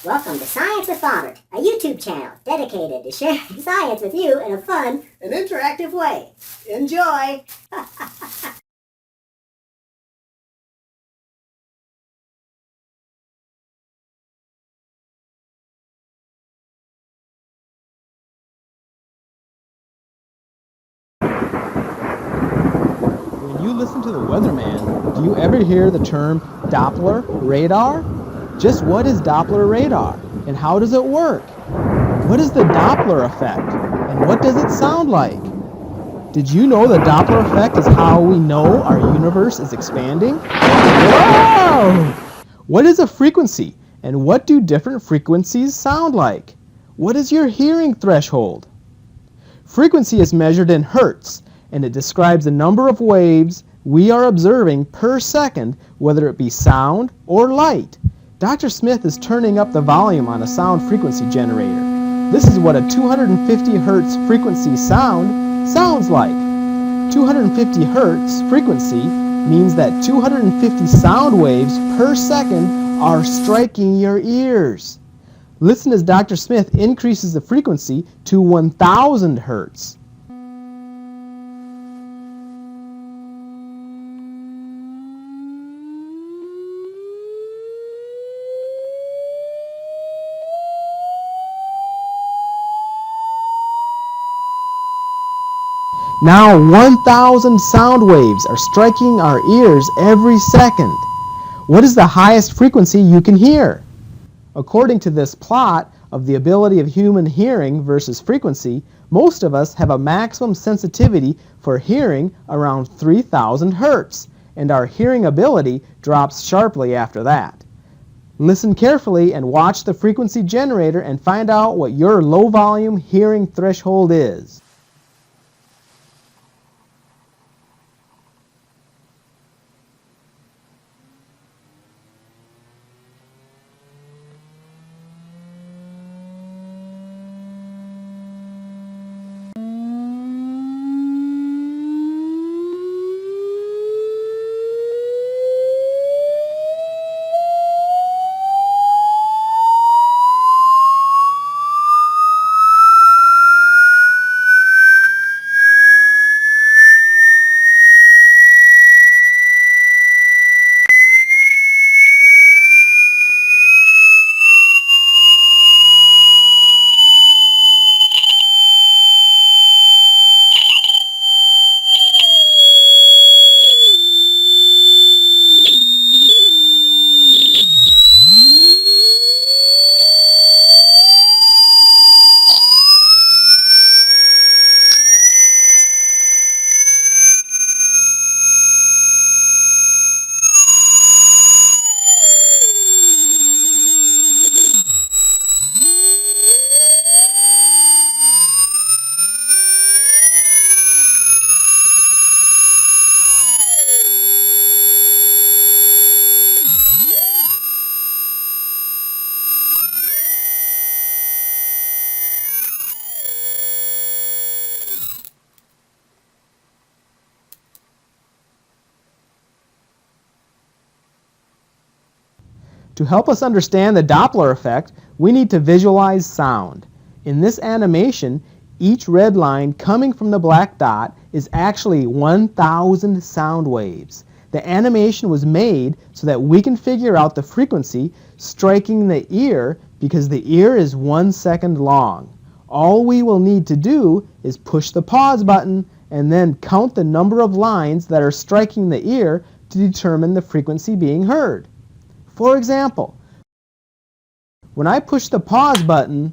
Welcome to Science with Robert, a YouTube channel dedicated to sharing science with you in a fun and interactive way. Enjoy! When you listen to the weatherman, do you ever hear the term Doppler Radar? Just what is Doppler Radar, and how does it work? What is the Doppler Effect, and what does it sound like? Did you know the Doppler Effect is how we know our universe is expanding? Whoa! What is a frequency, and what do different frequencies sound like? What is your hearing threshold? Frequency is measured in Hertz, and it describes the number of waves we are observing per second, whether it be sound or light. Dr. Smith is turning up the volume on a sound frequency generator. This is what a 250 Hertz frequency sounds like. 250 Hertz frequency means that 250 sound waves per second are striking your ears. Listen as Dr. Smith increases the frequency to 1000 Hertz. Now 1000 sound waves are striking our ears every second. What is the highest frequency you can hear? According to this plot of the ability of human hearing versus frequency, most of us have a maximum sensitivity for hearing around 3000 Hertz, and our hearing ability drops sharply after that. Listen carefully and watch the frequency generator and find out what your low volume hearing threshold is. To help us understand the Doppler effect, we need to visualize sound. In this animation, each red line coming from the black dot is actually 1000 sound waves. The animation was made so that we can figure out the frequency striking the ear because the ear is 1 second long. All we will need to do is push the pause button and then count the number of lines that are striking the ear to determine the frequency being heard. For example, when I push the pause button,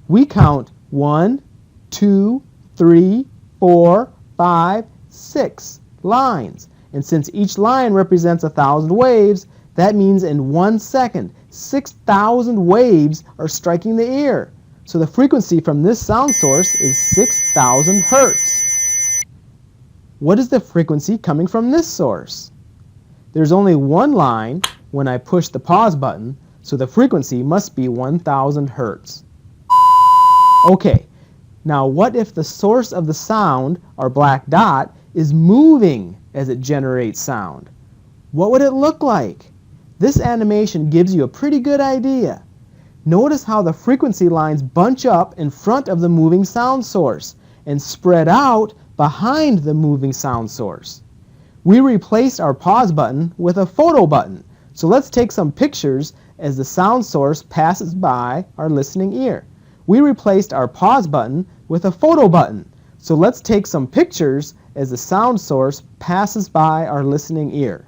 we count 1, 2, 3, 4, 5, 6 lines. And since each line represents 1000 waves, that means in 1 second, 6000 waves are striking the ear. So the frequency from this sound source is 6000 Hertz. What is the frequency coming from this source? There's only one line when I push the pause button, so the frequency must be 1000 Hertz. Okay, now what if the source of the sound, our black dot, is moving as it generates sound? What would it look like? This animation gives you a pretty good idea. Notice how the frequency lines bunch up in front of the moving sound source and spread out behind the moving sound source. We replaced our pause button with a photo button. So let's take some pictures as the sound source passes by our listening ear. We replaced our pause button with a photo button. So let's take some pictures as the sound source passes by our listening ear.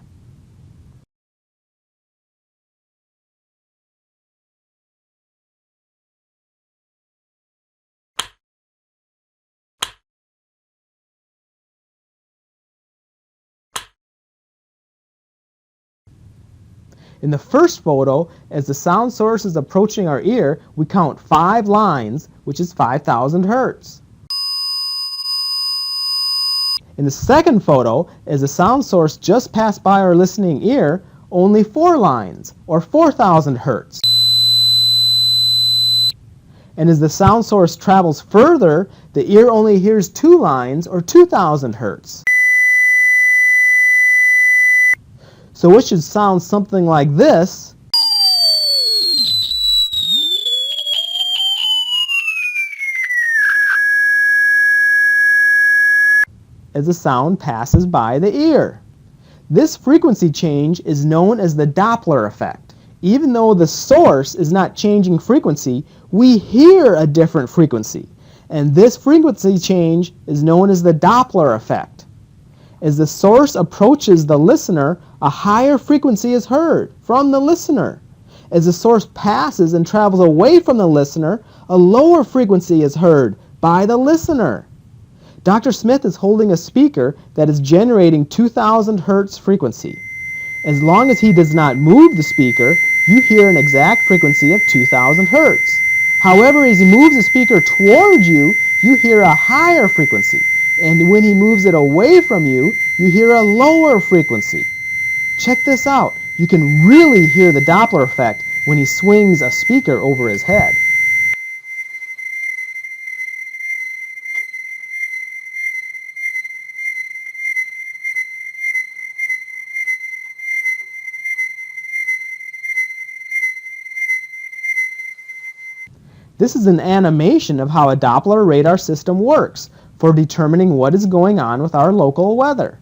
In the first photo, as the sound source is approaching our ear, we count 5 lines, which is 5,000 hertz. In the second photo, as the sound source just passed by our listening ear, only 4 lines, or 4,000 hertz. And as the sound source travels further, the ear only hears 2 lines, or 2,000 hertz. So it should sound something like this. As the sound passes by the ear. This frequency change is known as the Doppler effect. Even though the source is not changing frequency, we hear a different frequency. And this frequency change is known as the Doppler effect. As the source approaches the listener, a higher frequency is heard from the listener. As the source passes and travels away from the listener, a lower frequency is heard by the listener. Dr. Smith is holding a speaker that is generating 2,000 hertz frequency. As long as he does not move the speaker, you hear an exact frequency of 2,000 hertz. However, as he moves the speaker toward you, you hear a higher frequency. And when he moves it away from you, you hear a lower frequency. Check this out. You can really hear the Doppler effect when he swings a speaker over his head. This is an animation of how a Doppler radar system works for determining what is going on with our local weather.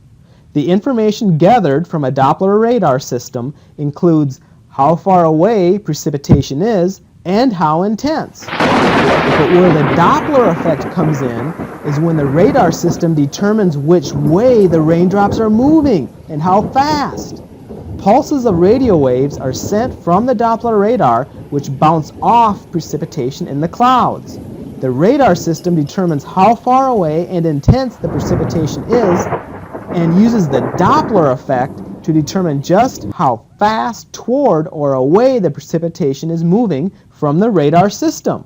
The information gathered from a Doppler radar system includes how far away precipitation is and how intense. But where the Doppler effect comes in is when the radar system determines which way the raindrops are moving and how fast. Pulses of radio waves are sent from the Doppler radar, which bounce off precipitation in the clouds. The radar system determines how far away and intense the precipitation is and uses the Doppler effect to determine just how fast toward or away the precipitation is moving from the radar system.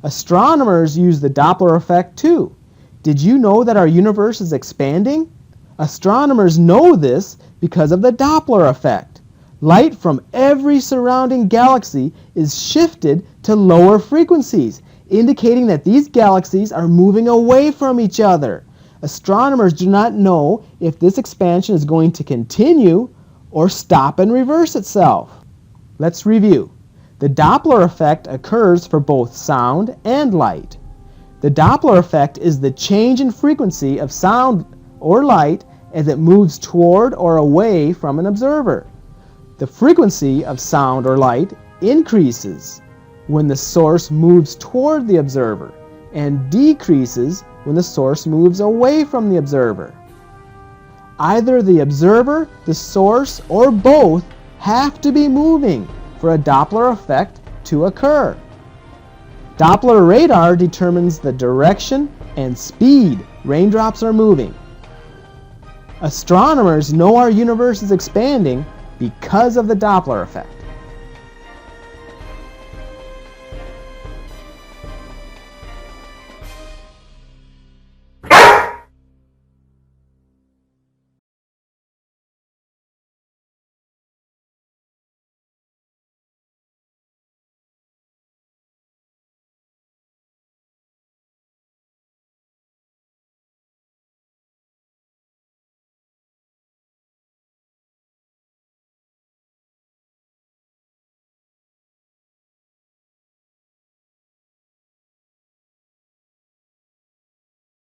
Astronomers use the Doppler effect too. Did you know that our universe is expanding? Astronomers know this because of the Doppler effect. Light from every surrounding galaxy is shifted to lower frequencies, indicating that these galaxies are moving away from each other. Astronomers do not know if this expansion is going to continue or stop and reverse itself. Let's review. The Doppler effect occurs for both sound and light. The Doppler effect is the change in frequency of sound or light as it moves toward or away from an observer. The frequency of sound or light increases when the source moves toward the observer and decreases when the source moves away from the observer. Either the observer, the source, or both have to be moving for a Doppler effect to occur. Doppler radar determines the direction and speed raindrops are moving. Astronomers know our universe is expanding because of the Doppler effect.